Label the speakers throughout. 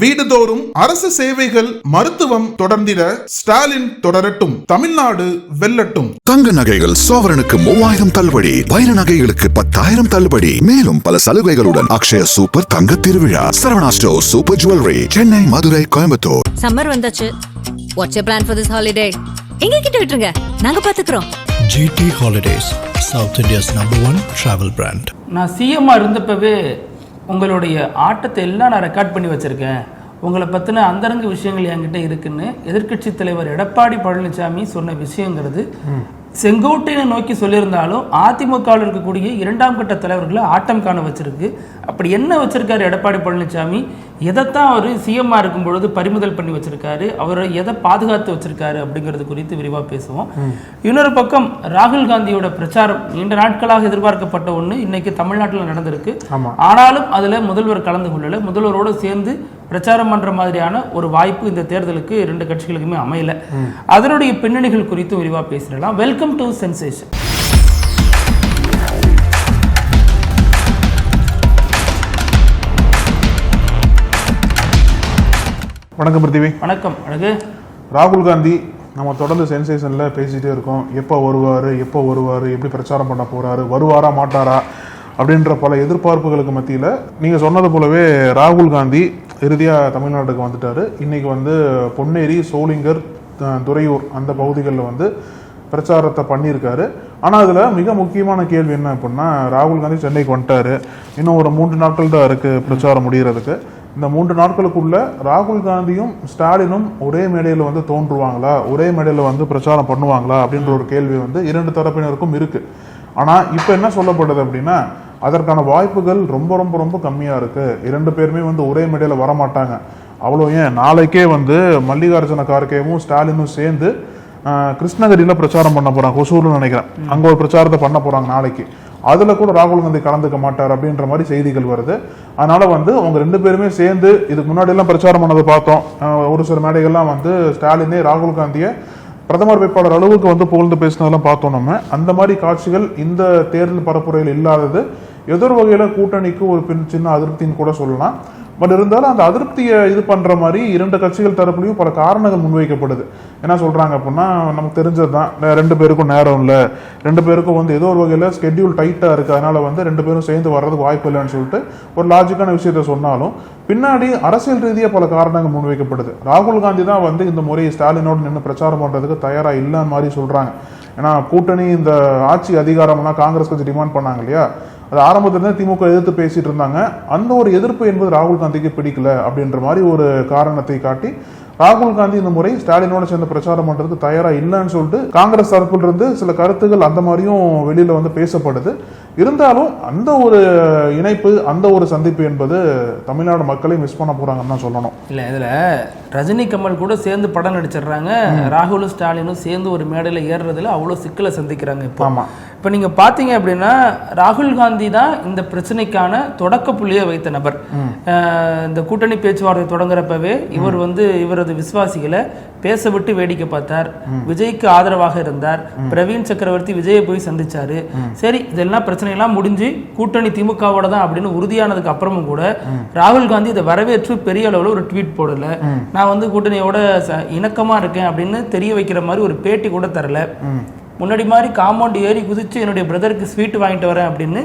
Speaker 1: வீடுதோறும் அரசு சேவைகள் மருத்துவம் தொடர்ந்திட ஸ்டாலின் தொடரட்டும், தமிழ்நாடு வெல்லட்டும்.
Speaker 2: தங்க நகைகள் சோவரனுக்கு 3000 தள்ளுபடி, வைர நகைகளுக்கு 10,000 தள்ளுபடி, மேலும் பல சலுகைகளுடன் அக்ஷய சூப்பர் தங்க திருவிழா, Saravana store super jewellery, Chennai, Madurai, Coimbatore.
Speaker 3: Summer வந்தாச்சு. What's your plan for this holiday? எங்க கிட்ட விட்டுருங்க, நாங்க பாத்துக்கிறோம்.
Speaker 4: GT Holidays, South India's #1 travel brand.
Speaker 5: நான் சிஎம்மா இருந்தப்பவே உங்களுடைய ஆட்டத்தை எல்லாம் நான் ரெக்கார்ட் பண்ணி வச்சுருக்கேன், உங்களை பற்றின அந்தரங்க விஷயங்கள் என்கிட்ட இருக்குன்னு எதிர்க்கட்சி தலைவர் எடப்பாடி பழனிசாமி சொன்ன விஷயங்கிறது செங்கோட்டையை நோக்கி சொல்லியிருந்தாலும் அதிமுகவில் இருக்கக்கூடிய 2ஆம் கட்ட தலைவர்களை ஆட்டம் காண வச்சிருக்கு. அப்படி என்ன வச்சிருக்காரு எடப்பாடி பழனிசாமி? எதைத்தான் அவர் சிஎம்மாக இருக்கும் பொழுது பறிமுதல் பண்ணி வச்சிருக்காரு, அவரை எதை பாதுகாத்து வச்சிருக்காரு அப்படிங்கிறது குறித்து விரிவாக பேசுவோம். இன்னொரு பக்கம் ராகுல் காந்தியோட பிரச்சாரம் நீண்ட நாட்களாக எதிர்பார்க்கப்பட்ட ஒன்று இன்னைக்கு தமிழ்நாட்டில் நடந்திருக்கு. ஆனாலும் அதில் முதல்வர் கலந்து கொள்ளல. முதல்வரோடு சேர்ந்து பிரச்சாரம் பண்ற மாதிரியான ஒரு வாய்ப்பு இந்த தேர்தலுக்கு 2 கட்சிகளுக்குமே அமையல. அதனுடைய பின்னணிகள் குறித்து விரிவாக பேசிடலாம். Welcome to sensation.
Speaker 1: வணக்கம் பிருத்திவி.
Speaker 5: வணக்கம். அழகு.
Speaker 1: ராகுல் காந்தி நம்ம தொடர்ந்து சென்சேஷனில் பேசிகிட்டே இருக்கோம். எப்போ வருவார், எப்படி பிரச்சாரம் பண்ண போகிறாரு, வருவாரா மாட்டாரா அப்படின்ற பல எதிர்பார்ப்புகளுக்கு மத்தியில் நீங்கள் சொன்னது போலவே ராகுல் காந்தி இறுதியாக தமிழ்நாட்டுக்கு வந்துட்டார். இன்றைக்கி பொன்னேரி, சோளிங்கர், துறையூர் அந்த பகுதிகளில் பிரச்சாரத்தை பண்ணியிருக்காரு. ஆனால் அதில் மிக முக்கியமான கேள்வி என்ன அப்படின்னா, ராகுல் காந்தி சென்னைக்கு வந்துட்டார், இன்னும் ஒரு 3 நாட்கள் தான் இருக்குது பிரச்சாரம் முடிகிறதுக்கு. இந்த 3 நாட்களுக்குள்ள ராகுல் காந்தியும் ஸ்டாலினும் ஒரே மேடையில் தோன்றுவாங்களா, ஒரே மேடையில் பிரச்சாரம் பண்ணுவாங்களா அப்படின்ற ஒரு கேள்வி 2 தரப்பினருக்கும் இருக்கு. ஆனால் இப்போ என்ன சொல்லப்படுது அப்படின்னா, அதற்கான வாய்ப்புகள் ரொம்ப ரொம்ப ரொம்ப கம்மியாக இருக்கு. 2 பேருமே ஒரே மேடையில் வரமாட்டாங்க. அவ்வளோ ஏன், நாளைக்கே மல்லிகார்ஜுன கார்கேவும் ஸ்டாலினும் சேர்ந்து கிருஷ்ணகிரியில் பிரச்சாரம் பண்ண போறாங்க, ஒசூர்னு நினைக்கிறேன், அங்கே ஒரு பிரச்சாரத்தை பண்ண போறாங்க நாளைக்கு. அதுல கூட ராகுல் காந்தி கலந்துக்க மாட்டார் அப்படின்ற மாதிரி செய்திகள் வருது. அதனால அவங்க 2 பேருமே சேர்ந்து இதுக்கு முன்னாடி எல்லாம் பிரச்சாரம் பண்ணதை பார்த்தோம். ஒரு சில மேடைகள்லாம் ஸ்டாலினே ராகுல் காந்தியை பிரதமர் வேட்பாளர் அளவுக்கு புகழ்ந்து பேசினதெல்லாம் பார்த்தோம் நம்ம. அந்த மாதிரி காட்சிகள் இந்த தேர்தல் பரப்புரையில் இல்லாதது எதிர் வகையில கூட்டணிக்கு ஒரு சின்ன அதிருப்தின்னு கூட சொல்லலாம். பட் இருந்தாலும் அந்த அதிருப்தியை இது பண்ற மாதிரி 2 கட்சிகள் தரப்புலையும் பல காரணங்கள் முன்வைக்கப்படுது. என்ன சொல்றாங்க அப்படின்னா, நமக்கு தெரிஞ்சதுதான், 2 பேருக்கும் நேரம் இல்லை, 2 பேருக்கும் ஏதோ ஒரு வகையில ஸ்கெட்யூல் டைட்டா இருக்கு, அதனால 2 பேரும் சேர்ந்து வர்றதுக்கு வாய்ப்பு இல்லைன்னு சொல்லிட்டு ஒரு லாஜிக்கான விஷயத்த சொன்னாலும் பின்னாடி அரசியல் ரீதியாக பல காரணங்கள் முன்வைக்கப்படுது. ராகுல் காந்தி தான் இந்த முறை ஸ்டாலினோடு நின்று பிரச்சாரம் பண்றதுக்கு தயாரா இல்லைன்னு மாதிரி சொல்றாங்க. ஏன்னா கூட்டணி இந்த ஆட்சி அதிகாரம்லாம் காங்கிரஸ் கட்சி டிமாண்ட் பண்ணாங்க இல்லையா, அது ஆரம்பத்துல திமுக எதிர்த்து பேசிட்டு இருந்தாங்க. அந்த ஒரு எதிர்ப்பு என்பது ராகுல் காந்திக்கு பிடிக்கல அப்படின்ற மாதிரி ஒரு காரணத்தை காட்டி ராகுல் காந்தி இந்த முறை ஸ்டாலினோட சேர்ந்து பிரச்சாரம் பண்றதுக்கு தயாரா இல்லைன்னு சொல்லிட்டு காங்கிரஸ் தரப்பில் இருந்து சில கருத்துக்கள் அந்த மாதிரியும் வெளியில பேசப்படுது. இருந்தாலும் அந்த ஒரு இணைப்பு, அந்த ஒரு சந்திப்பு என்பது தமிழ்நாடு மக்களையும் மிஸ் பண்ண போறாங்கன்னு தான் சொல்லணும்.
Speaker 5: இல்ல, இதுல ரஜினி கமல் கூட சேர்ந்து படம் நடிச்சிடுறாங்க. ராகுலும் ஸ்டாலினும் சேர்ந்து ஒரு மேடையில ஏறுறதுல அவ்வளவு சிக்கலை சந்திக்கிறாங்க. இப்ப நீங்க பாத்தீங்க அப்படின்னா, ராகுல் காந்தி தான் இந்த பிரச்சனைக்கான தொடக்க புள்ளியை வைத்த நபர். இந்த கூட்டணி பேச்சுவார்த்தை தொடங்குறப்பவே இவர் இவரது விசுவாசிகளை பேச விட்டு வேடிக்கை பார்த்தார், விஜய்க்கு ஆதரவாக இருந்தார், பிரவீன் சக்கரவர்த்தி விஜயை போய் சந்திச்சாரு. சரி, இதெல்லாம் பிரச்சனை எல்லாம் முடிஞ்சு கூட்டணி திமுகவோட தான் அப்படின்னு உறுதியானதுக்கு அப்புறமும் கூட ராகுல் காந்தி இதை வரவேற்று பெரிய அளவுல ஒரு ட்வீட் போடல. நான் கூட்டணியோட இணக்கமா இருக்கேன் அப்படின்னு தெரிய வைக்கிற மாதிரி ஒரு பேட்டி கூட தரல. முன்னாடி மாதிரி காம்பவுண்ட் ஏறி குதிச்சு என்னுடைய பிரதருக்கு ஸ்வீட் வாங்கிட்டு வரேன் அப்படின்னு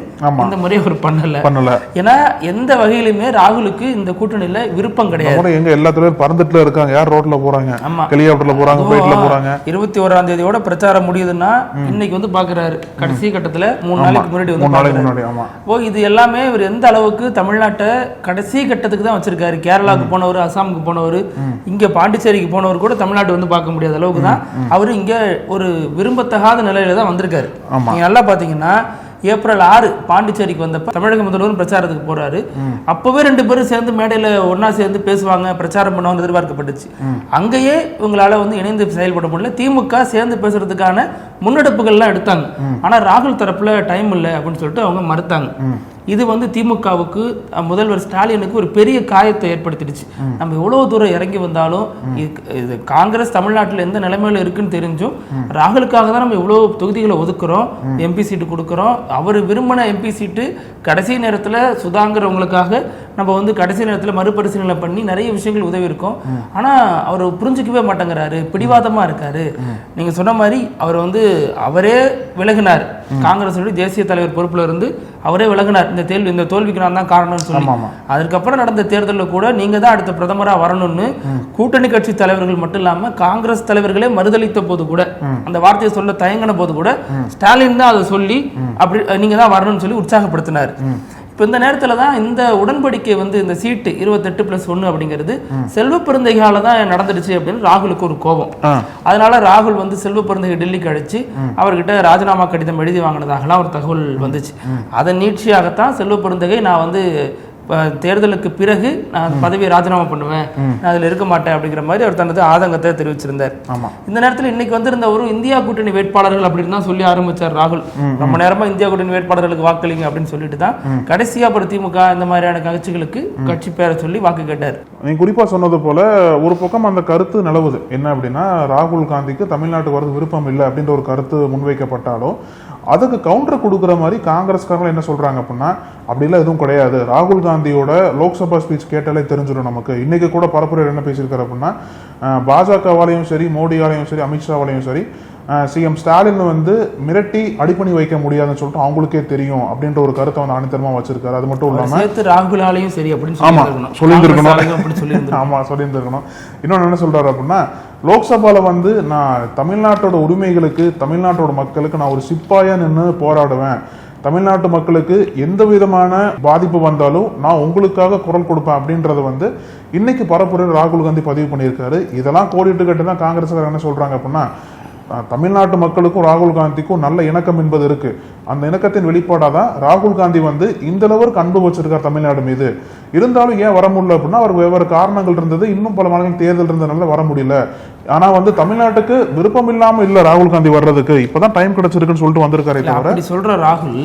Speaker 5: இந்த முறை அவர் பண்ணல. ஏன்னா எந்த வகையிலுமே ராகுலுக்கு இந்த கூட்டணியில விருப்பம் கிடையாது.
Speaker 1: எங்க எல்லாத்துலயும் பறந்துட்டுல இருக்காங்க, யார் ரோட்ல போறாங்க, ஹெலிகாப்டர்ல போறாங்க, ஃளைட்ல போறாங்க.
Speaker 5: 21ஆம் தேதியோட பிரச்சாரம் முடியுதுன்னா இன்னைக்கு பாக்குறாரு, கடைசி கட்டத்துல 3 நாளைக்கு முன்னாடி இது எல்லாமே இவர் எந்த அளவுக்கு தமிழ்நாட்டை கடைசி கட்டத்துக்கு தான் வச்சிருக்காரு. கேரளாவுக்கு போனவர், அசாமுக்கு போனவர், இங்க பாண்டிச்சேரிக்கு போனவர் கூட தமிழ்நாட்டு பார்க்க முடியாத அளவுக்கு தான் அவரு இங்க ஒரு விரும்பத்தக்க நிலையில தான் வந்திருக்காரு. நீங்க நல்லா பாத்தீங்கன்னா, ஏப்ரல் 6 பாண்டிச்சேரிக்கு வந்தப்ப தமிழக முதல்வர் பிரச்சாரத்துக்கு போறாரு. அப்பவே 2 பேரும் சேர்ந்து மேடையில ஒன்னா சேர்ந்து பேசுவாங்க, பிரச்சாரம் பண்ணுவாங்க எதிர்பார்க்கப்பட்டுச்சு. அங்கேயே இவங்களால இணைந்து செயல்பட முடியல. திமுக சேர்ந்து பேசுறதுக்கான முன்னெடுப்புகள்லாம் எடுத்தாங்க. ஆனா ராகுல் தரப்புல டைம் இல்லை அப்படின்னு சொல்லிட்டு அவங்க மறுத்தாங்க. இது திமுகவுக்கு, முதல்வர் ஸ்டாலினுக்கு ஒரு பெரிய காயத்தை ஏற்படுத்திடுச்சு. நம்ம எவ்வளவு தூரம் இறங்கி வந்தாலும் இது காங்கிரஸ் தமிழ்நாட்டில் எந்த நிலைமையில இருக்குன்னு தெரிஞ்சும் ராகுலுக்காக தான் நம்ம எவ்வளவு தொகுதிகளை ஒதுக்குறோம், எம்பி சீட்டு கொடுக்குறோம். அவர் விரும்பின எம்பி சீட்டு கடைசி நேரத்தில் சுதாங்கிறவங்களுக்காக நம்ம வந்து கடைசி நேரத்தில் மறுபரிசீலனை பண்ணி நிறைய விஷயங்கள் உதவி இருக்கும். ஆனா அவர் புரிஞ்சுக்கவே மாட்டேங்கிறாரு, பிடிவாதமா இருக்காரு. நீங்க சொன்ன மாதிரி அவர் வந்து அவரே விலகினார், காங்கிரஸோட தேசிய தலைவர் பொறுப்புல இருந்து அவரே விலகினார். இந்த தோல்விக்கு நான் தான் காரணம்னு சொல்லி. அதுக்கப்புறம் நடந்த தேர்தலில் கூட நீங்க தான் அடுத்த பிரதமரா வரணும்னு கூட்டணி கட்சி தலைவர்கள் மட்டும் இல்லாம காங்கிரஸ் தலைவர்களே மறுதளித்த போது கூட, அந்த வார்த்தையை சொல்ல தயங்கின போது கூட ஸ்டாலின் தான் அதை சொல்லி அப்படி நீங்க தான் வரணும்னு சொல்லி உற்சாகப்படுத்தினார். இப்போ இந்த நேரத்தில் தான் இந்த உடன்படிக்கை வந்து இந்த சீட்டு 28+1 அப்படிங்கிறது செல்வ பெருந்தகையால தான் நடந்துடுச்சு அப்படின்னு ராகுலுக்கு ஒரு கோபம். அதனால ராகுல் வந்து செல்வ பெருந்தகை டெல்லிக்கு அழைச்சு அவர்கிட்ட ராஜினாமா கடிதம் எழுதி வாங்கினதாகலாம் ஒரு தகவல் வந்துச்சு. அதன் நீட்சியாகத்தான் செல்வ பெருந்தகை நான் வந்து தேர்தலுக்கு பிறகு நான் பதவியை ராஜினாமா பண்ணுவேன், நான் அதில் இருக்க மாட்டேன் அப்படிங்கிற மாதிரி அவர் தனது ஆதங்கத்தை தெரிவிச்சிருந்தார். இந்த நேரத்தில் இன்னைக்கு வந்திருந்த ஒரு இந்தியா கூட்டணி வேட்பாளர்கள் அப்படின்னு தான் சொல்லி ஆரம்பிச்சார் ராகுல். ரொம்ப நேரமா இந்தியா கூட்டணி வேட்பாளர்களுக்கு வாக்களிங்க அப்படின்னு சொல்லிட்டு தான் கடைசியா அப்புறம் திமுக இந்த மாதிரியான கட்சிகளுக்கு கட்சி பேரை சொல்லி வாக்கு கேட்டார்.
Speaker 1: நீங்க குறிப்பா சொன்னது போல ஒரு பக்கம் அந்த கருத்து நிலவுது என்ன அப்படின்னா, ராகுல் காந்திக்கு தமிழ்நாட்டுக்கு வரது விருப்பம் இல்லை அப்படின்ற ஒரு கருத்து முன்வைக்கப்பட்டாலும் அதுக்கு கவுண்டர் கொடுக்குற மாதிரி காங்கிரஸ்காரர்கள் என்ன சொல்றாங்க அப்படின்னா, அப்படிலாம் எதுவும் கிடையாது, ராகுல் காந்தியோட லோக்சபா ஸ்பீச் கேட்டாலே தெரிஞ்சிடும் நமக்கு. இன்னைக்கு கூட பரப்புரையில் என்ன பேசியிருக்காரு அப்படின்னா, பாஜகவாலையும் சரி, மோடியாலையும் சரி, அமித்ஷாவாலையும் சரி, சிஎம் ஸ்டாலின் வந்து மிரட்டி அடிப்பணி வைக்க முடியாதுன்னு சொல்லிட்டு அவங்களுக்கே தெரியும் அப்படின்ற ஒரு கருத்தை வந்து அனுத்தரமா வச்சிருக்காரு. அது மட்டும் இல்லாம
Speaker 5: ராகுலாலையும் சரி அப்படின்னு
Speaker 1: சொல்லியிருந்திருக்கணும். ஆமா, சொல்லியிருந்திருக்கணும். இன்னொன்னு என்ன சொல்றாரு அப்படின்னா, லோக்சபால வந்து நான் தமிழ்நாட்டோட உரிமைகளுக்கு, தமிழ்நாட்டோட மக்களுக்கு நான் ஒரு சிப்பாயா நின்று போராடுவேன், தமிழ்நாட்டு மக்களுக்கு எந்த விதமான பாதிப்பு வந்தாலும் நான் உங்களுக்காக குரல் கொடுப்பேன் அப்படின்றத வந்து இன்னைக்கு பரப்புரையில் ராகுல் காந்தி பதிவு பண்ணியிருக்காரு. இதெல்லாம் கோடிட்டு கட்டு தான் காங்கிரஸ்காரங்க என்ன சொல்றாங்க அப்படின்னா, தமிழ்நாட்டு மக்களுக்கும் ராகுல் காந்திக்கும் நல்ல இணக்கம் என்பது இருக்கு. அந்த இணக்கத்தின் வெளிப்பாடாதான் ராகுல் காந்தி வந்து இந்த அளவுக்கு அன்பு வச்சிருக்கார் தமிழ்நாடு மீது. இருந்தாலும் ஏன் வர முடியல அப்படின்னா, அவர் வெவ்வேறு காரணங்கள் இருந்தது, இன்னும் பல மாநில தேர்தல் இருந்ததுனால வர முடியல. ஆனா வந்து தமிழ்நாட்டுக்கு விருப்பம் இல்லாம இல்ல ராகுல் காந்தி வர்றதுக்கு, இப்பதான் டைம் கிடைச்சிருக்குன்னு சொல்லிட்டு வந்திருக்காரு.
Speaker 5: அப்படி சொல்ற ராகுல்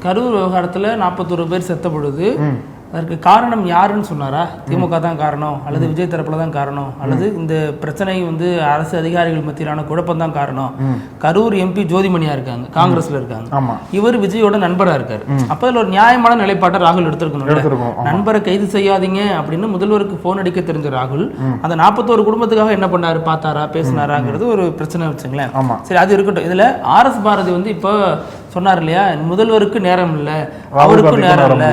Speaker 5: கரூர் விவகாரத்துல 41 பேர் செத்த பொழுது அதற்கு காரணம் யாருன்னு சொன்னாரா? திமுக தான் காரணம், அல்லது விஜய் தரப்புல தான் காரணம், அல்லது இந்த பிரச்சனை வந்து அரசு அதிகாரிகள் மத்தியிலான குழப்பம் தான் காரணம்? கரூர் எம்பி ஜோதிமணியா இருக்காங்க, காங்கிரஸ்ல இருக்காங்க, இவர் விஜயோட நண்பரா இருக்காரு. அப்ப அதுல ஒரு நியாயமான நிலைப்பாட்டை ராகுல் எடுத்திருக்கணும். நண்பரை கைது செய்யாதீங்க அப்படின்னு முதல்வருக்கு போன் அடிக்க தெரிஞ்ச ராகுல் அந்த 41 குடும்பத்துக்காக என்ன பண்ணாரு, பார்த்தாரா, பேசினாராங்கிறது ஒரு பிரச்சனை வச்சுங்களேன். சரி, அது இருக்கட்டும். இதுல RS பாரதி வந்து இப்போ சொன்னார் இல்லையா, முதல்வருக்கு நேரம் இல்ல, அவருக்கும் நேரம் இல்ல,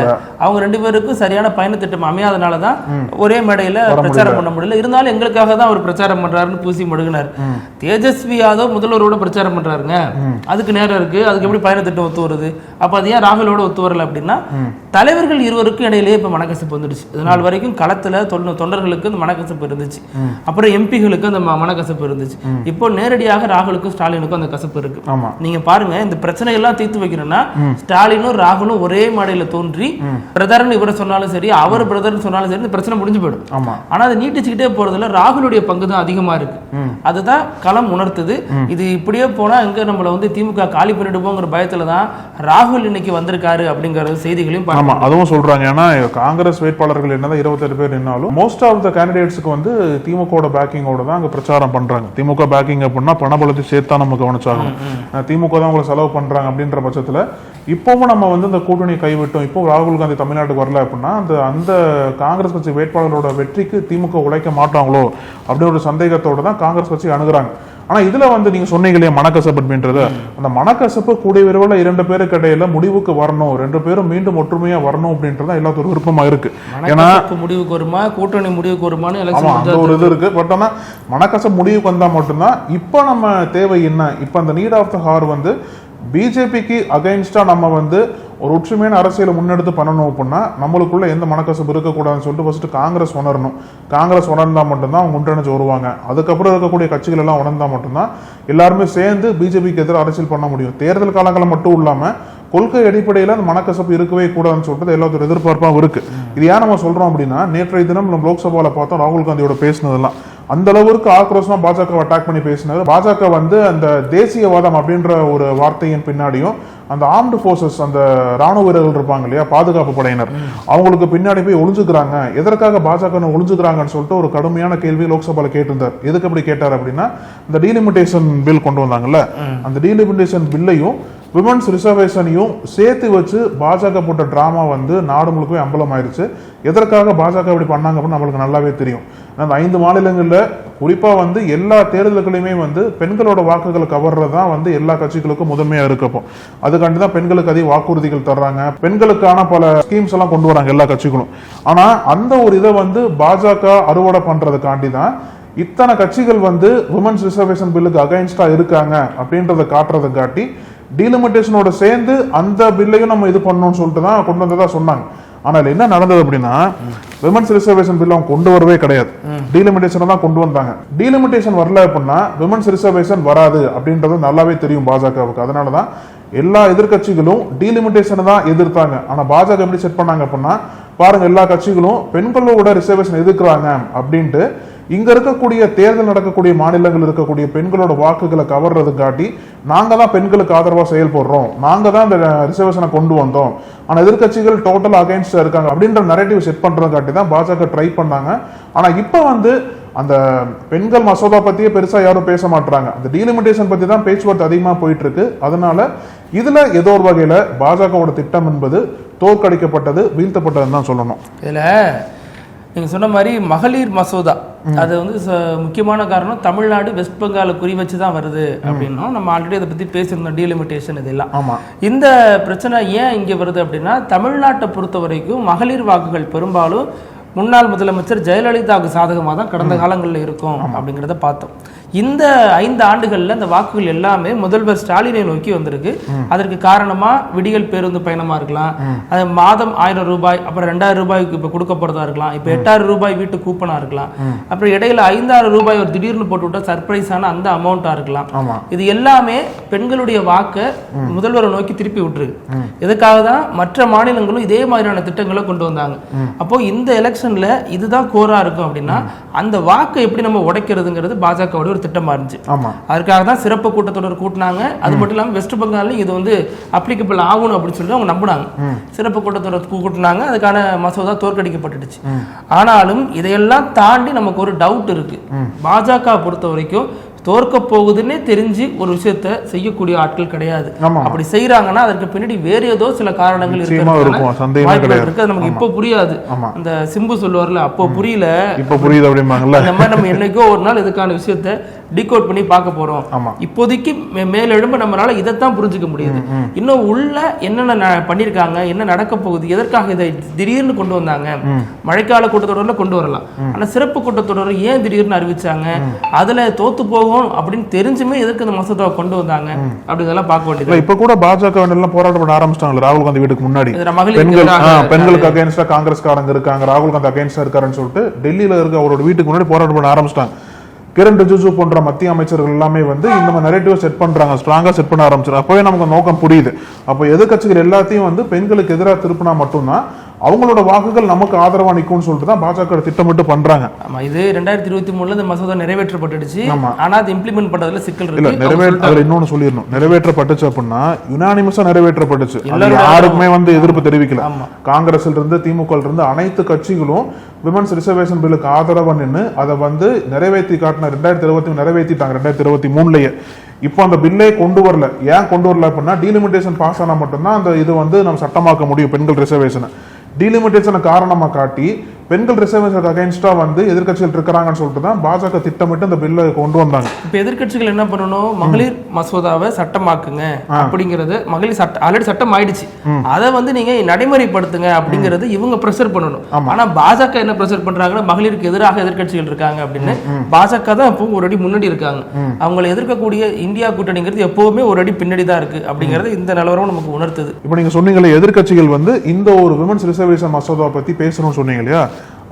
Speaker 5: அவங்க 2 பேருக்கும் சரியான பயண திட்டம் அமையாதனாலதான் ஒரே மேடையில பிரச்சாரம் பண்ண முடியல. இருந்தாலும் எங்களுக்காக தான் அவர் பிரச்சாரம் பண்றாருன்னு பூசி மடுகினார். தேஜஸ்வி யாதவ் முதல்வரோட பிரச்சாரம் பண்றாருங்க, அதுக்கு நேரம் இருக்கு, அதுக்கு எப்படி பயண திட்டம் ஒத்து வருது? அப்ப அது ஏன் ராகுலோட ஒத்து வரல அப்படின்னா, தலைவர்கள் இருவருக்கும் இடையிலேயே இப்ப மனக்கசப்பு வந்துடுச்சு. இதனால் வரைக்கும் களத்துல தொண்டர்களுக்கு அந்த மனக்கசப்பு இருந்துச்சு, அப்புறம் எம்பிகளுக்கு அந்த மனக்கசப்பு இருந்துச்சு. இப்போ நேரடியாக ராகுலுக்கும் ஸ்டாலினுக்கும் அந்த கசப்பு இருக்கு. நீங்க பாருங்க, இந்த பிரச்சனை எல்லாம் தீர்த்து வைக்கணும்னா ஸ்டாலினும் ராகுலும் ஒரே மேடையில தோன்றி பிரதர்னு இவரை சொன்னாலும் சரி, அவர் பிரதர்னு சொன்னாலும் சரி, இந்த பிரச்சனை முடிஞ்சு போயிடும். ஆனா அதை நீட்டிச்சுக்கிட்டே போறதுல ராகுலுடைய பங்கு தான் அதிகமா இருக்கு. அதுதான் களம் உணர்த்துது. இது இப்படியே போனா எங்க நம்மள வந்து திமுக காலி பண்ணிடுவோங்கிற பயத்துல தான் ராகுல் இன்னைக்கு வந்திருக்காரு அப்படிங்கிற செய்திகளையும்
Speaker 1: அதுவும் சொல்றாங்க. ஏன்னா காங்கிரஸ் வேட்பாளர்கள் என்னதான் 27 பேர் நின்னாலும் மோஸ்ட் ஆஃப் த கேண்டிடேட்ஸ்க்கு வந்து திமுக பேக்கிங்கோட தான் அங்க பிரச்சாரம் பண்றாங்க. திமுக பேக்கிங் அப்படின்னா பணபலத்தை சேர்த்தா நம்ம கவனிச்சாகணும். திமுக தான் உங்களை செலவு பண்றாங்க அப்படின்ற பட்சத்துல இப்பவும் நம்ம வந்து இந்த கூட்டணி கைவிட்டோம், இப்போ ராகுல் காந்தி தமிழ்நாட்டுக்கு வரல அப்படின்னா அந்த காங்கிரஸ் கட்சி வேட்பாளரோட வெற்றிக்கு திமுக உழைக்க மாட்டாங்களோ அப்படின்ற ஒரு சந்தேகத்தோட தான் காங்கிரஸ் கட்சி அணுகுறாங்க. ஆனா இதுல வந்து நீங்க சொன்னீங்களே மனக்கசப்பு அப்படின்றது, அந்த மனக்கசப்பு கூடிய விரைவில் 2 பேருக்கு இடையில முடிவுக்கு வரணும், 2 பேரும் மீண்டும் ஒற்றுமையா வரணும் அப்படின்றத எல்லாத்தோட விருப்பமா இருக்கு. ஏன்னா
Speaker 5: முடிவுக்கு வருமா, கூட்டணி முடிவுக்கு வருமானு
Speaker 1: ஒரு இது இருக்கு. பட் ஆனா மனக்கசப்பு முடிவுக்கு வந்தா மட்டும்தான் இப்ப நம்ம தேவை என்ன, இப்ப அந்த நீட் ஆஃப் த ஹார் வந்து பிஜேபிக்கு அகைன்ஸ்டா நம்ம வந்து ஒரு ஒற்றுமையான அரசியலை முன்னெடுத்து பண்ணணும் அப்படின்னா நம்மளுக்குள்ள எந்த மனக்கசப்பு இருக்கக்கூடாதுன்னு சொல்லிட்டு ஃபர்ஸ்ட் காங்கிரஸ் உணரணும். காங்கிரஸ் உணர்ந்தா மட்டும்தான் அவங்க ஒன்றிணைச்சு வருவாங்க. அதுக்கப்புறம் இருக்கக்கூடிய கட்சிகள் எல்லாம் உணர்ந்தா மட்டும்தான் எல்லாருமே சேர்ந்து பிஜேபிக்கு எதிராக அரசியல் பண்ண முடியும். தேர்தல் காலங்கள் மட்டும் இல்லாம கொள்கை அடிப்படையில் அந்த மனக்கசப்பு இருக்கவே கூடாதுன்னு சொல்லிட்டு எல்லாத்தோட எதிர்பார்ப்பாகவும் இருக்கு. இது ஏன் நம்ம சொல்றோம் அப்படின்னா, நேற்றைய தினம் நம்ம லோக்சபால பார்த்தோம் ராகுல் காந்தியோட பேசினதெல்லாம் அந்த அளவுக்கு ஆக்ரோஷமா பாஜக அட்டாக் பண்ணி பேசினாரு. பாஜக வந்து அந்த தேசியவாதம் அப்படின்ற ஒரு வார்த்தையின் பின்னாடியும் அந்த ஆர்ம்டு போர்சஸ், அந்த ராணுவ வீரர்கள் இருப்பாங்க இல்லையா, பாதுகாப்பு படையினர், அவங்களுக்கு பின்னாடி போய் ஒளிஞ்சுக்கிறாங்க. எதற்காக பாஜக ஒளிஞ்சுக்கிறாங்கன்னு சொல்லிட்டு ஒரு கடுமையான கேள்வி லோக்சபால கேட்டிருந்தார். எதுக்கு அப்படி கேட்டார் அப்படின்னா, இந்த டீலிமிட்டேஷன் பில் கொண்டு வந்தாங்கல்ல, அந்த டீலிமிட்டேஷன் பில்லையும் விமன்ஸ் ரிசர்வேஷனையும் சேர்த்து வச்சு பாஜக போட்ட டிராமா வந்து நாடு முழுக்கவே அம்பலம் ஆயிடுச்சு. எதற்காக பாஜக இப்படி பண்ணாங்க அப்படின்னு நம்மளுக்கு நல்லாவே தெரியும். அந்த 5 மாநிலங்களில் குறிப்பா வந்து எல்லா தேர்தல்களையுமே வந்து பெண்களோட வாக்குகளை கவர்றதுதான் வந்து எல்லா கட்சிகளுக்கும் முதன்மையா இருக்கப்போ அதுக்காண்டி தான் பெண்களுக்கு அதிக வாக்குறுதிகள் தர்றாங்க, பெண்களுக்கான பல ஸ்கீம்ஸ் எல்லாம் கொண்டு வராங்க எல்லா கட்சிகளும். ஆனா அந்த ஒரு இதை வந்து பாஜக அறுவடை பண்றதுக்காண்டி தான் இத்தனை கட்சிகள் வந்து விமன்ஸ் ரிசர்வேஷன் பில்லுக்கு அகைன்ஸ்டா இருக்காங்க அப்படின்றத காட்டுறதை காட்டி டீலிமிட்டேஷனோட சேர்ந்து அந்த பில்லையும் நம்ம இது பண்ணணும்னு சொல்லிட்டு தான் கொண்டு வந்ததா சொன்னாங்க. ஆனால் என்ன நடந்தது அப்படின்னா விமன்ஸ் ரிசர்வேஷன் பில் அவங்க கொண்டு வரவே கிடையாது, டீலிமிட்டேஷன் தான் கொண்டு வந்தாங்க. டீலிமிட்டேஷன் வரல அப்படின்னா விமன்ஸ் ரிசர்வேஷன் வராது அப்படின்றது நல்லாவே தெரியும் பாஜகவுக்கு. அதனாலதான் எல்லா எதிர்கட்சிகளும் டீலிமிட்டேஷன் தான் எதிர்த்தாங்க. ஆனா பாஜக எப்படி செட் பண்ணாங்க அப்படின்னா பாருங்க எல்லா கட்சிகளும் பெண்களோட ரிசர்வேஷன் எதிர்க்கிறாங்க அப்படின்ட்டு இங்க இருக்கக்கூடிய தேர்தல் நடக்கக்கூடிய மாநிலங்கள் இருக்கக்கூடிய பெண்களோட வாக்குகளை கவர்றது காட்டி நாங்க தான் பெண்களுக்கு ஆதரவா செயல்படுறோம், நாங்க தான் இந்த ரிசர்வேஷனை கொண்டு வந்தோம், ஆனா எதிர்கட்சிகள் டோட்டல் அகைன்ஸ்டா இருக்காங்க அப்படின்ற நரேட்டிவ் செட் பண்றது காட்டி தான் பாஜக ட்ரை பண்ணாங்க. ஆனா இப்ப வந்து அந்த பெண்கள் மசோதா பத்தியே பெருசா யாரும் பேச மாட்டாங்க, அந்த டீலிமிட்டேஷன் பத்தி தான் பேச்சுவார்த்தை அதிகமா போயிட்டு இருக்கு. அதனால இதுல ஏதோ ஒரு வகையில பாஜகவோட திட்டம் என்பது தோற்கடிக்கப்பட்டது, வீழ்த்தப்பட்டதுன்னு தான் சொல்லணும்.
Speaker 5: இதுல நீங்க சொன்ன மாதிரி மகளிர் மசோதா அது வந்து முக்கியமான காரணம் தமிழ்நாடு வெஸ்ட் பெங்காலை குறி வச்சு தான் வருது அப்படின்னும் நம்ம ஆல்ரெடி அதை பத்தி பேசியிருந்தோம். டீலிமிட்டேஷன் இதெல்லாம் இந்த பிரச்சனை ஏன் இங்க வருது அப்படின்னா தமிழ்நாட்டை பொறுத்த வரைக்கும் மகளிர் வாக்குகள் பெரும்பாலும் முன்னாள் முதலமைச்சர் ஜெயலலிதாவுக்கு சாதகமாக தான் கடந்த காலங்களில் இருக்கும் அப்படிங்கிறத பார்த்தோம். இந்த 5 ஆண்டுகள்ல இந்த வாக்குகள் எல்லாமே முதல்வர் ஸ்டாலினை நோக்கி வந்திருக்கு. அதற்கு காரணமா விடியல் பேருந்து பயணமா இருக்கலாம், அது மாதம் 1000 ரூபாய், அப்புறம் 2000 ரூபாய்க்கு இப்ப கொடுக்க போறதா இருக்கலாம், இப்ப 8000 ரூபாய் வீட்டு கூப்பனா இருக்கலாம், அப்புறம் இடையில 5000 ரூபாய் ஒரு திடீர்னு போட்டு விட்டா சர்ப்ரைஸான அந்த அமௌண்டா இருக்கலாம். இது எல்லாமே பெண்களுடைய வாக்கை முதல்வரை நோக்கி திருப்பி விட்டுருக்கு. இதுக்காக தான் மற்ற மாநிலங்களும் இதே மாதிரியான திட்டங்களை கொண்டு வந்தாங்க. அப்போ இந்த எலெக்ஷன்ல இதுதான் கோரா இருக்கும் அப்படின்னா அந்த வாக்கை எப்படி நம்ம உடைக்கிறதுங்கிறது பாஜகவோட ஒரு திட்டமா இருந்துச்சு. அதுக்காக தான் சிறப்பு கூட்டத்தொடர் கூட்டினாங்க. அது மட்டும் இல்லாம வெஸ்ட் பெங்கால்ல இது வந்து அப்ளிகபிள் ஆகணும் அப்படின்னு சொல்லி அவங்க நம்பினாங்க. சிறப்பு கூட்டத்தொடர் கூட்டினாங்க, அதுக்கான மசோதா தோற்கடிக்கப்பட்டுடுச்சு. ஆனாலும் இதையெல்லாம் தாண்டி நமக்கு ஒரு டவுட் இருக்கு. பாஜக பொறுத்த வரைக்கும் தோற்க போகுதுன்னே தெரிஞ்சு ஒரு விஷயத்த செய்யக்கூடிய ஆட்கள் கிடையாது. அப்படி செய்யறாங்கன்னா அதற்கு பின்னாடி வேற ஏதோ சில காரணங்கள் இருக்கு. நமக்கு இப்ப புரியாது. அந்த சிம்பு சொல்லுவார்ல அப்போ புரியல இப்ப புரியுது அப்படிம்பாங்கல்ல, அந்த மாதிரி நம்ம என்னைக்கோ ஒரு நாள் இதுக்கான விஷயத்த டிகோட் பண்ணி பார்க்க போறோம். இப்போதைக்கு மேலெழும்ப நம்மளால இதைத்தான் புரிஞ்சுக்க முடியுது. இன்னும் உள்ள என்னென்ன பண்ணிருக்காங்க, என்ன நடக்க போகுது, எதற்காக இதை திடீர்னு கொண்டு வந்தாங்க. மழைக்கால கூட்டத்தொடர்ல கொண்டு வரலாம், ஆனா சிறப்பு கூட்டத்தொடர் ஏன் திடீர்னு அறிவிச்சாங்க, அதுல தோத்து போகும் அப்படின்னு தெரிஞ்சுமே எதுக்கு இந்த மசோதாவை கொண்டு வந்தாங்க அப்படிங்கறதெல்லாம் பார்க்க வேண்டியது.
Speaker 1: இப்ப கூட பாஜக போராட்டம் பண்ண ஆரம்பிச்சிட்டாங்க. ராகுல் காந்தி வீட்டுக்கு முன்னாடி பெண்களுக்கு அகைன்ஸ்டா காங்கிரஸ்காரங்க இருக்காங்க, ராகுல் காந்தி அகைன்ஸ்டா இருக்காருன்னு சொல்லிட்டு டெல்லியில இருக்க அவரோட வீட்டுக்கு முன்னாடி போராட்டம் பண்ண ஆரம்பிச்சிட்டாங்க. கிரண் ரிஜிஜு போன்ற மத்திய அமைச்சர்கள் எல்லாமே வந்து இந்த நரேட்டிவ் செட் பண்றாங்க, ஸ்ட்ராங்கா செட் பண்ண ஆரம்பிச்சிடும். அப்பவே நமக்கு நோக்கம் புரியுது. அப்போ எதிர்கட்சிகள் எல்லாத்தையும் வந்து பெண்களுக்கு எதிராக திருப்பினா மட்டும்தான் அவங்களோட வாக்குகள் நமக்கு ஆதரவா நிக்கும்னு சொல்லிட்டு தான் பாஜக திட்டமிட்டு பண்றாங்க.
Speaker 5: ஆமா, இது 2023 இந்த மசோதா நிறைவேற்றப்பட்டுடுச்சு. ஆனா அது இம்ப்ளிமெண்ட் பண்றதுல சிக்கல் இருக்கு.
Speaker 1: இல்ல இன்னொன்னு சொல்லிடணும், நிறைவேற்றப்பட்டுச்சு அப்படின்னா யுனானிமஸா நிறைவேற்றப்பட்டுச்சு, யாருக்குமே வந்து எதிர்ப்பு தெரிவிக்கல. காங்கிரஸ்ல இருந்து திமுக இருந்து அனைத்து கட்சிகளும் விமன்ஸ் ரிசர்வேஷன் பில்லுக்கு ஆதரவா நின்று அதை வந்து நிறைவேற்றி காட்டின 2020 நிறைவேற்றிட்டாங்க 2023லயே. இப்போ அந்த பில்லே கொண்டு வரல. ஏன் கொண்டு வரல அப்படின்னா டீலிமிட்டேஷன் பாஸ் ஆனா மட்டும்தான் அந்த இது வந்து நம்ம சட்டமாக்க முடியும். பெண்கள் ரிசர்வேஷனை டீலிமிட்டேஷனை காரணமா காட்டி பெண்கள் ரிசர்வேஷனுக்கு அகைன்ஸ்டா வந்து எதிர்கட்சிகள் இருக்கிறாங்கன்னு சொல்லிட்டு தான் பாஜக திட்டமிட்டு இந்த பில்லை கொண்டு வந்தாங்க.
Speaker 5: இப்ப எதிர்கட்சிகள் என்ன பண்ணணும், மகளிர் மசோதாவை சட்டமாக்குங்க அப்படிங்கறது, மகளிர் சட்டம் ஆல்ரெடி சட்டம் ஆயிடுச்சு, அதை வந்து நீங்க நடைமுறைப்படுத்துங்க அப்படிங்கறது இவங்க பிரஷர் பண்ணணும். ஆனா பாஜக என்ன பிரஷர் பண்றாங்கன்னா மகளிருக்கு எதிராக எதிர்கட்சிகள் இருக்காங்க அப்படின்னு. பாஜக தான் இப்போ ஒரு அடி முன்னாடி இருக்காங்க. அவங்களை எதிர்க்கக்கூடிய இந்தியா கூட்டணிங்கிறது எப்பவுமே ஒரு அடி பின்னாடி தான் இருக்கு அப்படிங்கறது இந்த நிலவரம் நமக்கு உணர்த்துது.
Speaker 1: இப்போ நீங்க சொன்னீங்களே எதிர்கட்சிகள் வந்து இந்த ஒரு விமன்ஸ் ரிசர்வேஷன் மசோதா பத்தி பேசணும்னு சொன்னீங்க இல்லையா,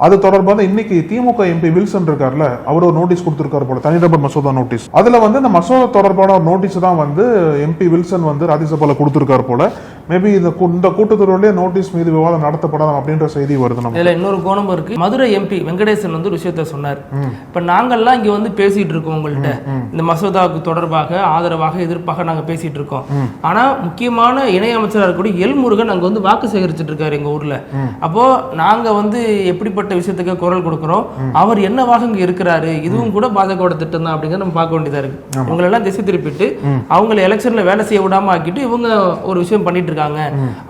Speaker 1: அது தொடர்பாக இன்னைக்கு திமுக எம்பி வில்சன் இருக்கார்ல, அவர் ஒரு நோட்டீஸ் கொடுத்திருக்காரு போல, தனிநபர் மசோதா நோட்டீஸ். அதுல வந்து இந்த மசோதா தொடர்பான ஒரு நோட்டீஸ் தான் வந்து எம்பி வில்சன் வந்து ராஜ்யசபால கொடுத்திருக்காரு போல. மேபி இந்த கூட்டத்தொடரிலே நோட்டீஸ் மீது விவாதம் நடத்தப்படலாம் அப்படின்ற செய்தி வருது. நம்ம
Speaker 5: இதுல இன்னொரு கோணம் இருக்கு. மதுரை எம்பி வெங்கடேசன் வந்து ஒரு விஷயத்த சொன்னார். இப்ப நாங்கெல்லாம் இங்க வந்து பேசிட்டு இருக்கோம் உங்கள்கிட்ட இந்த மசோதாவுக்கு தொடர்பாக ஆதரவாக எதிர்ப்பாக நாங்க பேசிட்டு இருக்கோம். ஆனா முக்கியமான இணை அமைச்சராக இருக்கக்கூடிய எல் முருகன் அங்க வந்து வாக்கு சேகரிச்சுட்டு இருக்காரு எங்க ஊர்ல. அப்போ நாங்க வந்து எப்படிப்பட்ட விஷயத்துக்கு குரல் கொடுக்கிறோம், அவர் என்னவாக இங்க இருக்கிறாரு, இதுவும் கூட பாஜகவோட திட்டம் தான் அப்படிங்கிறத நம்ம பார்க்க வேண்டியதா இருக்கு. இவங்களெல்லாம் திசை திருப்பிட்டு அவங்களை எலெக்ஷன்ல வேலை செய்ய விடாம ஆக்கிட்டு இவங்க ஒரு விஷயம் பண்ணிட்டு இருக்காங்க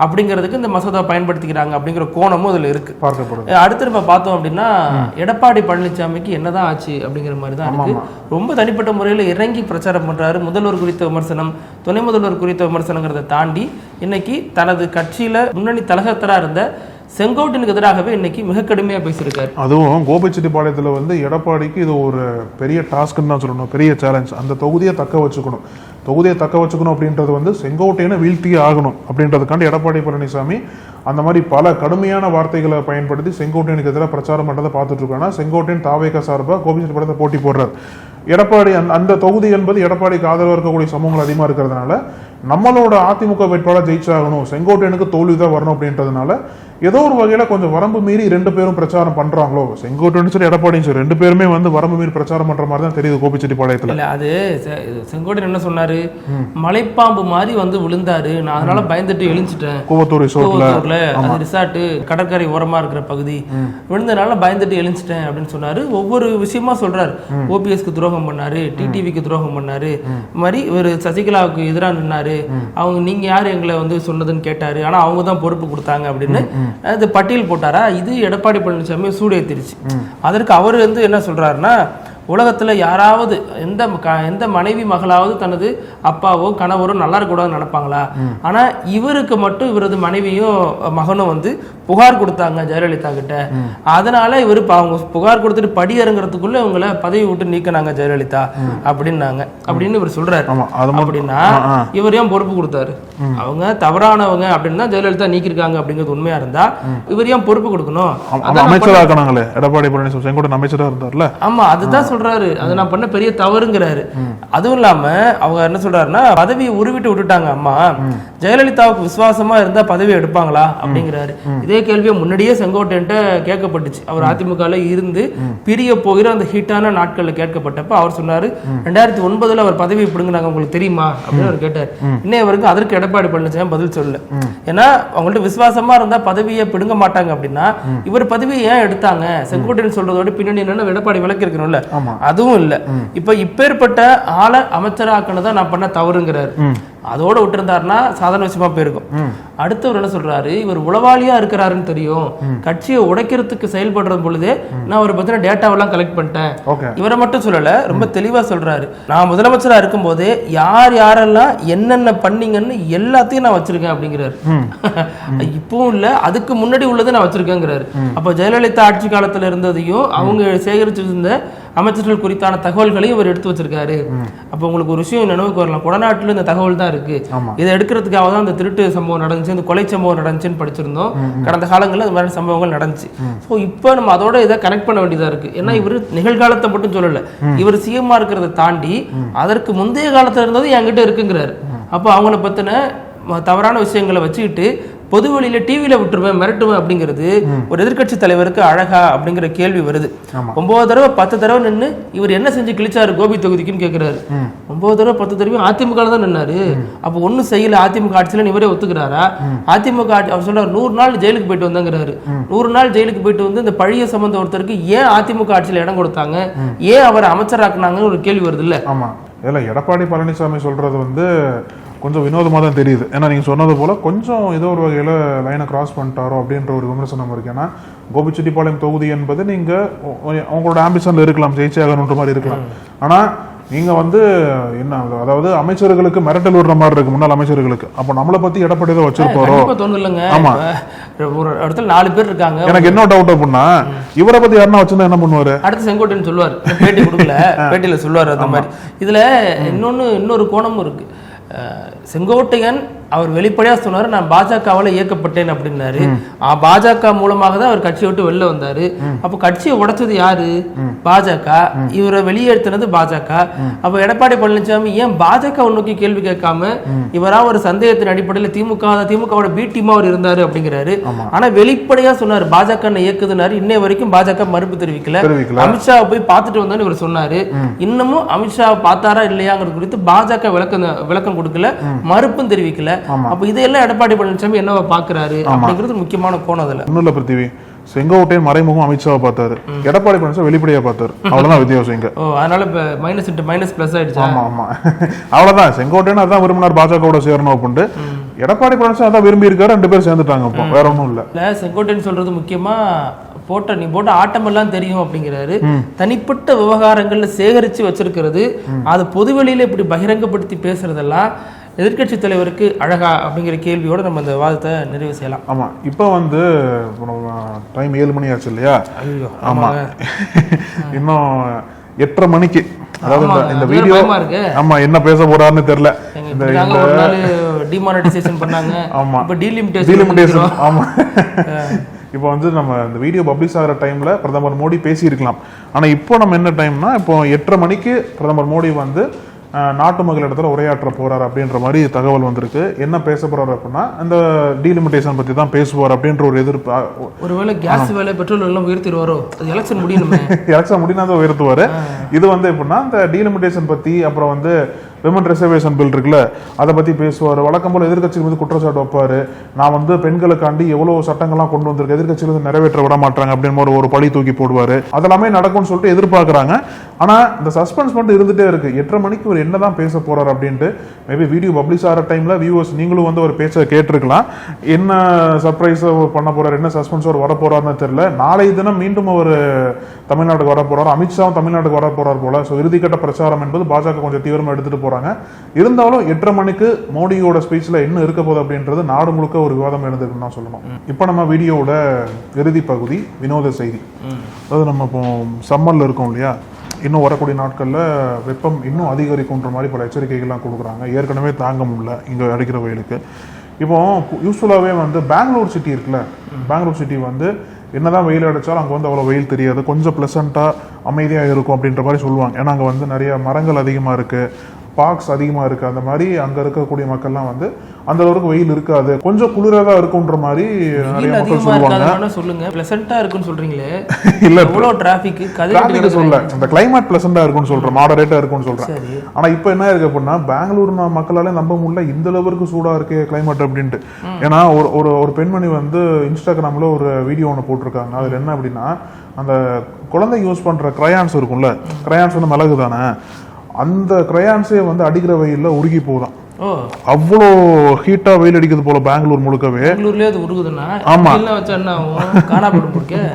Speaker 5: அப்படிங்கிறதுக்கு இந்த மசோதா பயன்படுத்திக்கிறாங்க அப்படிங்கிற கோணமும் அதுல இருக்கு. அடுத்து நம்ம பார்த்தோம் அப்படின்னா எடப்பாடி பழனிசாமிக்கு என்னதான் ஆச்சு அப்படிங்கிற மாதிரி தான் இருக்கு. ரொம்ப தனிப்பட்ட முறையில் இறங்கி பிரச்சாரம் பண்றாரு. முதல்வர் குறித்த விமர்சனம், துணை முதல்வர் குறித்த விமர்சனங்கிறத தாண்டி இன்னைக்கு தனது கட்சியில முன்னணி தலகத்தரா இருந்த செங்கோட்டையனுக்கு எதிராகவே இன்னைக்கு மிக கடுமையா பேசியிருக்காரு.
Speaker 1: அதுவும் கோபிச்செட்டிப்பாளையத்துல வந்து எடப்பாடிக்கு இது ஒரு பெரிய டாஸ்க்னு தான் சொல்லணும், பெரிய சேலஞ்ச். அந்த தொகுதியை தக்க வச்சுக்கணும் அப்படின்றது வந்து செங்கோட்டையனை வீழ்த்தியே ஆகணும் அப்படின்றதுக்காண்டி எடப்பாடி பழனிசாமி அந்த மாதிரி பல கடுமையான வார்த்தைகளை பயன்படுத்தி செங்கோட்டையனுக்கு எதிராக பிரச்சாரம் பண்றதை பார்த்துட்டு இருக்கோம். செங்கோட்டையன் தாவேகா சார்பாக கோபிச்செட்டிப்பாளையத்தை போட்டி போடுறாரு. எடப்பாடி அந்த தொகுதி என்பது எடப்பாடிக்கு ஆதரவு இருக்கக்கூடிய சமூகங்கள் அதிகமாக இருக்கிறதுனால நம்மளோட அதிமுக வேட்பாளர் ஜெயிச்சாகணும், செங்கோட்டையனுக்கு தோல்வி தான் வரணும் அப்படின்றதுனால ஏதோ ஒரு வகையில கொஞ்சம் வரம்பு மீறி ரெண்டு பேரும் பிரச்சாரம் பண்றாங்களோ, செங்கோட்டையன் சரி எடப்பாடியும் சரி ரெண்டு பேருமே வந்து வரம்பு மீறி பிரச்சாரம் பண்ற மாதிரி தான் தெரியுது கோபிச்செட்டிப்பாளையத்துல.
Speaker 5: அது செங்கோட்டையன் என்ன சொன்னாரு, மலைப்பாம்பு மாதிரி வந்து விழுந்தாரு, நான் அதனால பயந்துட்டு எழுந்துட்டேன்.
Speaker 1: கூவத்தூர்
Speaker 5: ரிசார்ட் கடற்கரை ஓரமா இருக்கிற பகுதி விழுந்ததுனால பயந்துட்டு எழுந்துட்டேன் அப்படின்னு சொன்னாரு. ஒவ்வொரு விஷயமா சொல்றாரு. ஓபிஎஸ்க்கு துரோகம் பண்ணாரு, டிடிவிக்கு துரோகம் பண்ணாரு, மாதிரி ஒரு சசிகலாவுக்கு எதிராக நின்னாரு, அவங்க நீங்க யாரு எங்களை வந்து சொன்னதுன்னு கேட்டாரு, ஆனா அவங்க தான் பொறுப்பு கொடுத்தாங்க அப்படின்னு அது பட்டியல் போட்டாரா. இது எடப்பாடி பழனிசாமி சூடேத்திருச்சு. அதற்கு அவர் வந்து என்ன சொல்றாருன்னா, உலகத்துல யாராவது எந்த மனைவி மகளாவது தனது அப்பாவோ கணவரோ நல்லா இருக்கக்கூடாதுன்னு நினைப்பாங்களா? ஆனா இவருக்கு மட்டும் இவரது மனைவியும் மகனும் வந்து புகார் கொடுத்தாங்க ஜெயலலிதா கிட்ட. அதனால இவரு அவங்க புகார் கொடுத்துட்டு படி இறங்குறதுக்குள்ள இவங்களை பதவி விட்டு நீக்கினாங்க ஜெயலலிதா அப்படின்னாங்க அப்படின்னு இவர் சொல்றாரு. அப்படின்னா இவர் ஏன் பொறுப்பு கொடுத்தாரு? அவங்க தவறானவங்க அப்படின்னா ஜெயலலிதா நீக்கிருக்காங்க அப்படிங்கிறது உண்மையா இருந்தா இவர் ஏன் பொறுப்பு கொடுக்கணும்?
Speaker 1: அமைச்சராக எடப்பாடி பழனிசாமி செங்கோட்டையன் அமைச்சரா இருந்தார்ல.
Speaker 5: ஆமா, அதுதான் சொல்றாரு. அது நான் பண்ண பெரிய தவறுங்கிறாரு. அதுவும் இல்லாம அவங்க என்ன சொல்றாருன்னா, பதவியை உருவிட்டு விட்டுட்டாங்க அம்மா, ஜெயலலிதாவுக்கு விசுவாசமா இருந்தா பதவி எடுப்பாங்களா அப்படிங்கிறாரு. இதே கேள்வியை முன்னாடியே செங்கோட்டையன்ட்ட கேட்கப்பட்டுச்சு. அவர் அதிமுகல இருந்து பிரிய போகிற அந்த ஹிட்டான நாட்கள்ல கேட்கப்பட்டப்ப அவர் சொன்னாரு, 2009 அவர் பதவி பிடுங்கினாங்க உங்களுக்கு தெரியுமா அப்படின்னு அவர் கேட்டார். இன்னும் அவருக்கு அதற்கு எடப்பாடி பழனிசாமி பதில் சொல்லல. ஏன்னா அவங்கள்ட்ட விசுவாசமா இருந்தா பதவியை பிடுங்க மாட்டாங்க அப்படின்னா இவர் பதவியை ஏன் எடுத்தாங்க? செங்கோட்டையன் சொல்றதோட பின்னணி என்னன்னு எடப்பாடி விளக்கி இருக்கணும்ல. அதுவும் இல்ல. இப்ப இப்பேற்பட்ட ஆளை அமைச்சராக்கணும் நான் பண்ண தவறுங்கிறாரு. அதோட விட்டுருந்தாருன்னா சாதாரண விஷயமா போயிருக்கும். அடுத்தவர் என்ன சொல்றாரு, இவர் உளவாளியா இருக்கிறாருன்னு தெரியும், கட்சியை உடைக்கிறதுக்கு செயல்படுற பொழுதே நான் அவரை பத்தின டேட்டாவெல்லாம் கலெக்ட் பண்ணிட்டேன். இவரை மட்டும் சொல்லல, ரொம்ப தெளிவா சொல்றாரு. நான் முதலமைச்சரா இருக்கும் போதே யார் யாரெல்லாம் என்னென்ன பண்ணீங்கன்னு எல்லாத்தையும் நான் வச்சிருக்கேன் அப்படிங்கிறாரு. இப்பவும் இல்ல, அதுக்கு முன்னாடி உள்ளதை நான் வச்சிருக்கேங்கிறாரு. அப்ப ஜெயலலிதா ஆட்சி காலத்துல இருந்ததையும் அவங்க சேகரிச்சிருந்த அமைச்சர்கள் குறித்தான தகவல்களையும் இவர் எடுத்து வச்சிருக்காரு. அப்ப உங்களுக்கு ஒரு விஷயம் நினைவுக்கு வரலாம், கொடநாட்டுல இந்த தகவல் தான் இருக்கு. இதை எடுக்கிறதுக்காக தான் இந்த திருட்டு சம்பவம் நடந்துச்சு, இந்த கொலை சம்பவம் நடந்துச்சுன்னு படிச்சிருந்தோம். கடந்த காலங்களில் இந்த மாதிரி சம்பவங்கள் நடந்துச்சு. ஸோ இப்போ நம்ம அதோட இதை கனெக்ட் பண்ண வேண்டியதா இருக்கு. ஏன்னா இவர் நிகழ்காலத்தை மட்டும் சொல்லல, இவர் சிஎம்மா இருக்கிறத தாண்டி அதற்கு முந்தைய காலத்துல இருந்தது என்கிட்ட இருக்குங்கிறாரு. அப்போ அவங்கள பத்தின தவறான விஷயங்களை வச்சுக்கிட்டு பொது வழியில டிவியில விட்டுருவேன் மிரட்டுவேன் அப்படிங்கிறது ஒரு எதிர்கட்சி தலைவருக்கு அழகா அப்படிங்கிற கேள்வி வருது. 9 தடவை 10 தடவை நின்று இவர் என்ன செஞ்சு கிழிச்சாரு கோபி தொகுதிக்குன்னு கேட்கிறாரு. 9 தடவை 10 தடவை அதிமுக தான் நின்னாரு. அப்ப ஒன்னும் செய்யல அதிமுக ஆட்சியில இவரே ஒத்துக்கிறாரா? அதிமுக ஆட்சி அவர் சொல்றாரு 100 நாள் ஜெயிலுக்கு போயிட்டு வந்தாங்கிறாரு. 100 நாள் ஜெயிலுக்கு போயிட்டு வந்து இந்த பழைய சம்பந்த ஒருத்தருக்கு ஏன் அதிமுக ஆட்சியில இடம் கொடுத்தாங்க, ஏன் அவரை அமைச்சராக்குனாங்கன்னு ஒரு கேள்வி வருது இல்ல.
Speaker 1: ஆமா, இல்ல எடப்பாடி பழனிசாமி சொல்றது வந்து கொஞ்சம் வினோதமாக தான் தெரியுது. ஏன்னா நீங்கள் சொன்னது போல் கொஞ்சம் ஏதோ ஒரு வகையில் லைனை கிராஸ் பண்ணிட்டாரோ அப்படின்ற ஒரு விமர்சனம் இருக்கு. ஏன்னா கோபிச்செட்டிப்பாளையம் தொகுதி என்பது நீங்கள் அவங்களோட ஆம்பிஷனில் இருக்கலாம், ஜெயிச்சே ஆகணுன்ற மாதிரி இருக்கலாம். ஆனால் நீங்கள் வந்து என்ன, அதாவது அமைச்சர்களுக்கு மிரட்டல் விடுற மாதிரி இருக்கு முன்னாள் அமைச்சர்களுக்கு. அப்போ நம்மளை பற்றி எடப்பாடி தான் வச்சிருப்பாரோ
Speaker 5: தோணுங்க.
Speaker 1: ஆமா,
Speaker 5: ஒரு இடத்துல 4 பேர் இருக்காங்க.
Speaker 1: எனக்கு என்ன டவுட் அப்படின்னா இவரை பத்தி யாருன்னா வச்சிருந்தா என்ன பண்ணுவாரு?
Speaker 5: அடுத்து செங்கோட்டையன் சொல்லுவார், பேட்டி கொடுக்கல, பேட்டியில சொல்லுவார் அந்த மாதிரி. இதுல இன்னொரு கோணமும் இருக்கு. செங்கோட்டையன் அவர் வெளிப்படையா சொன்னாரு, நான் பாஜகவால இயக்கப்பட்டேன் அப்படின்னாரு. பாஜக மூலமாக தான் அவர் கட்சியை விட்டு வெளில வந்தாரு. அப்ப கட்சியை உடைச்சது யாரு? பாஜக. இவரை வெளியேற்றினது பாஜக. அப்ப எடப்பாடி பழனிசாமி ஏன் பாஜக நோக்கி கேள்வி கேட்காம இவரா ஒரு சந்தேகத்தின் அடிப்படையில் திமுகவோட பி டீமா அவர் இருந்தாரு அப்படிங்கிறாரு. ஆனா வெளிப்படையா சொன்னாரு பாஜக இயக்குதுனாரு. இன்னை வரைக்கும் பாஜக மறுப்பு தெரிவிக்கல. அமித்ஷா போய் பார்த்துட்டு வந்தான்னு இவர் சொன்னாரு. இன்னமும் அமித்ஷா பார்த்தாரா இல்லையாங்கிறது குறித்து பாஜக விளக்கம் கொடுக்கல, மறுப்பும் தெரிவிக்கல. அப்ப இதெல்லாம் எடப்பாடி பழனிசாமி என்னவா பாக்குறாரு அப்படிங்கிறது முக்கியமான கோணம். அதுல
Speaker 1: ஒண்ணும் இல்ல பிருத்திவி, செங்கோட்டையன் மறைமுகம் அமித்ஷாவை பார்த்தாரு, எடப்பாடி பழனிசாமி வெளிப்படையா பார்த்தாரு. அவ்வளவுதான் வித்தியாசம் இங்க.
Speaker 5: அதனால மைனஸ் இன்டு மைனஸ் பிளஸ் ஆயிடுச்சு.
Speaker 1: ஆமா ஆமா, அவ்வளவுதான். செங்கோட்டையன் அதான் விரும்பினார் பாஜகவோட சேரணும் அப்படின்ட்டு. எடப்பாடி பழனிசாமி அதான் விரும்பி இருக்காரு. 2 பேரும் சேர்ந்துட்டாங்க. இப்போ வேற ஒண்ணும் இல்ல.
Speaker 5: செங்கோட்டையன் சொல்றது முக்கியமா நீ போட்ட ஆட்டம் எல்லாம் தெரியும் அப்படிங்கிறாரு. தனிப்பட்ட விவகாரங்கள்ல சேகரிச்சு வச்சிருக்கிறது, அது பொதுவெளியில இப்படி பகிரங்கப்படுத்தி பேசுறதெல்லாம் எதிர்கட்சி தலைவருக்கு அழகா அப்படிங்கிற கேள்வியோட நம்ம இந்த வாதத்தை நிறைவு செய்யலாம்.
Speaker 1: ஆமா, இப்போ வந்து டைம் 7 மணி ஆச்சு இல்லையா? ஆமா, இன்னும் 8:30 மணிக்கு, அதாவது இந்த வீடியோ ஆமா என்ன பேச போறாருன்னு தெரியல.
Speaker 5: ஒரு நாள் டிமானிட்டைசேஷன் பண்ணாங்க. ஆமா, இப்போ
Speaker 1: டீலிமிட்டேஷன். ஆமா, இப்போ வந்து நம்ம இந்த வீடியோ பப்ளிஷ் ஆகிற டைம்ல பிரதமர் மோடி பேசியிருக்கலாம். ஆனா இப்போ நம்ம என்ன டைம்னா, இப்போ 8:30 மணிக்கு பிரதமர் மோடி வந்து நாட்டு மக்கள் இடத்துல உரையாற்ற போறாரு அப்படின்ற மாதிரி தகவல் வந்திருக்கு. என்ன பேச போறாரு அப்படின்னா, இந்த டீலிமிட்டேஷன் பத்தி தான் பேசுவார் அப்படின்ற ஒரு எதிர்ப்பு.
Speaker 5: ஒருவேளை கேஸ் விலை, பெட்ரோல் எல்லாம் உயர்த்திடுவாரோ? எலெக்ஷன் முடியணுமே. எலெக்ஷன்
Speaker 1: முடினா தான் உயர்த்துவாரு. இது வந்து எப்படின்னா, இந்த டீலிமிட்டேஷன் பத்தி, அப்புறம் வந்து விமன் ரிசர்வேஷன் பில் இருக்குல்ல, அதை பத்தி பேசுவார். வழக்கம் போல எதிர்கட்சிகள் மீது குற்றச்சாட்டு வைப்பாரு. நான் வந்து பெண்களுக்காண்டி எவ்வளவு சட்டங்கள்லாம் கொண்டு வந்திருக்கு, எதிர்கட்சிகள் வந்து நிறைவேற்ற விட மாட்டாங்க அப்படின்னு ஒரு பழி தூக்கி போடுவாரு. அதெல்லாமே நடக்கும்னு சொல்லிட்டு எதிர்பார்க்கறாங்க. ஆனா இந்த சஸ்பென்ஸ் மட்டும் இருந்துட்டே இருக்கு. 8:30 மணிக்கு ஒரு என்னதான் பேச போறாரு அப்படின்ட்டு. மேபி வீடியோ பப்ளிஷ் ஆகிற டைம்ல வியூவர்ஸ் நீங்களும் வந்து ஒரு பேச்சை கேட்டிருக்கலாம். என்ன சர்ப்ரைஸ் பண்ண போறாரு, என்ன சஸ்பென்ஸ் வர போறாருன்னு தெரியல. நாளை தினம் மீண்டும் அவர் தமிழ்நாட்டுக்கு வர போறாரு. அமித்ஷாவும் தமிழ்நாட்டுக்கு வர போறாரு போல. ஸோ இறுதிக்கட்ட பிரச்சாரம் என்பது பாஜக கொஞ்சம் தீவிரமா எடுத்துட்டு போறாங்க. இருந்தாலும் 8:30 மணிக்கு மோடியோட ஸ்பீச்ல என்ன இருக்க போகுது அப்படின்றது நாடு முழுக்க ஒரு விவாதம் எழுந்திருக்குன்னு தான் சொல்லணும். இப்போ நம்ம வீடியோவோட இறுதி பகுதி வினோத செய்தி. அதாவது நம்ம இப்போ சம்மர்ல இருக்கோம் இல்லையா, இன்னும் வரக்கூடிய நாட்கள்ல வெப்பம் இன்னும் அதிகரிக்கும்ன்ற மாதிரி பல எச்சரிக்கைகள்லாம் கொடுக்குறாங்க. ஏற்கனவே தாங்க முடியல இங்க அடிக்கிற வெயிலுக்கு. இப்போ யூஸ்வலாகவே வந்து பெங்களூர் சிட்டி இருக்குல்ல, பெங்களூர் சிட்டி வந்து என்னதான் வெயில் அடித்தாலும் அங்கே வந்து அவ்வளோ வெயில் தெரியாது, கொஞ்சம் ப்ளசண்ட்டாக அமைதியாக இருக்கும் அப்படின்ற மாதிரி சொல்லுவாங்க. ஏன்னா அங்கே வந்து நிறைய மரங்கள் அதிகமாக இருக்குது, பார்க்ஸ் அதிகமாக இருக்குது. அந்த மாதிரி அங்கே இருக்கக்கூடிய மக்கள்லாம் வந்து அந்த அளவுக்கு வெயில் இருக்காது, கொஞ்சம் குளிராக தான் இருக்குன்ற மாதிரி நிறைய மக்கள் சொல்லுவாங்க.
Speaker 5: சொல்லுங்க, ப்ளசண்ட்டாக இருக்குன்னு சொல்றீங்களே,
Speaker 1: இல்லை
Speaker 5: எவ்வளோ டிராஃபிக்
Speaker 1: சொல்ல, இந்த கிளைமேட் ப்ளசண்ட்டாக இருக்குன்னு சொல்கிறேன், மாடரேட்டாக இருக்குன்னு சொல்கிறேன். ஆனால் இப்போ என்ன இருக்கு அப்படின்னா, பெங்களூர் மக்களாலே நம்ப முடியல இந்த அளவுக்கு சூடாக இருக்கு கிளைமேட் அப்படின்ட்டு. ஏன்னா ஒரு பெண்மணி வந்து இன்ஸ்டாகிராமில் ஒரு வீடியோ ஒன்று போட்டிருக்காங்க. அதில் என்ன அப்படின்னா, அந்த குழந்தை யூஸ் பண்ணுற கிரையான்ஸ் இருக்கும்ல, கிரையான்ஸ் வந்து மிளகு தானே, அந்த கிரையான்ஸே வந்து அடிக்கிற வெயில்ல உருகி போகுதான். அவ்வளோ ஹீட்டா வெயில் அடிக்கிறது போல பெங்களூர் முழுக்கவே. ஆமா,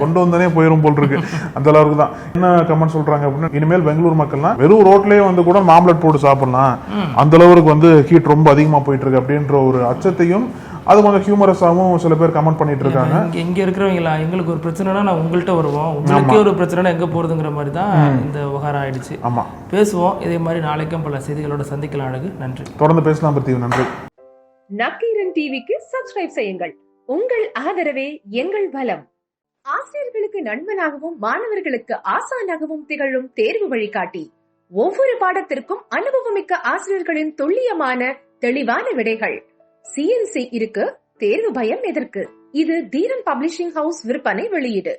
Speaker 1: கொண்டு வந்தனே போயிரும் போல் இருக்கு. அந்த அளவுக்கு தான். என்ன கமெண்ட் சொல்றாங்க அப்படின்னா, இனிமேல் பெங்களூர் மக்கள்லாம் வெறும் ரோட்லயே வந்து கூட மாம்லெட் போட்டு சாப்பிடலாம், அந்த அளவுக்கு வந்து ஹீட் ரொம்ப அதிகமா போயிட்டு இருக்கு அப்படின்ற ஒரு அச்சத்தையும், அது கொஞ்சம் ஹியூமரஸாவும் சில பேர் கமெண்ட் பண்ணிட்டு இருக்காங்க.
Speaker 5: இங்க இருக்கிறவங்களா, எங்களுக்கு ஒரு பிரச்சனைனா நான் உங்கள்கிட்ட வருவோம், உங்களுக்கே ஒரு பிரச்சனை எங்க போறதுங்கிற மாதிரி தான் இந்த விவகாரம் ஆயிடுச்சு. ஆமா, பேசுவோம். இதே மாதிரி நாளைக்கும் பல செய்திகளோட சந்திக்கலாம். அழகு, நன்றி.
Speaker 1: தொடர்ந்து பேசலாம் பத்தி. நன்றி.
Speaker 6: நக்கீரன் டிவிக்கு சப்ஸ்கிரைப் செய்யுங்கள். உங்கள் ஆதரவே எங்கள் பலம். ஆசிரியர்களுக்கு நண்பனாகவும் மாணவர்களுக்கு ஆசானாகவும் திகழும் தேர்வு வழிகாட்டி. ஒவ்வொரு பாடத்திற்கும் அனுபவமிக்க ஆசிரியர்களின் துல்லியமான தெளிவான விடைகள். CNC இருக்கு, தேர்வு பயம் எதற்கு? இது தீரன் பப்ளிஷிங் ஹவுஸ் விற்பனை வெளியீடு.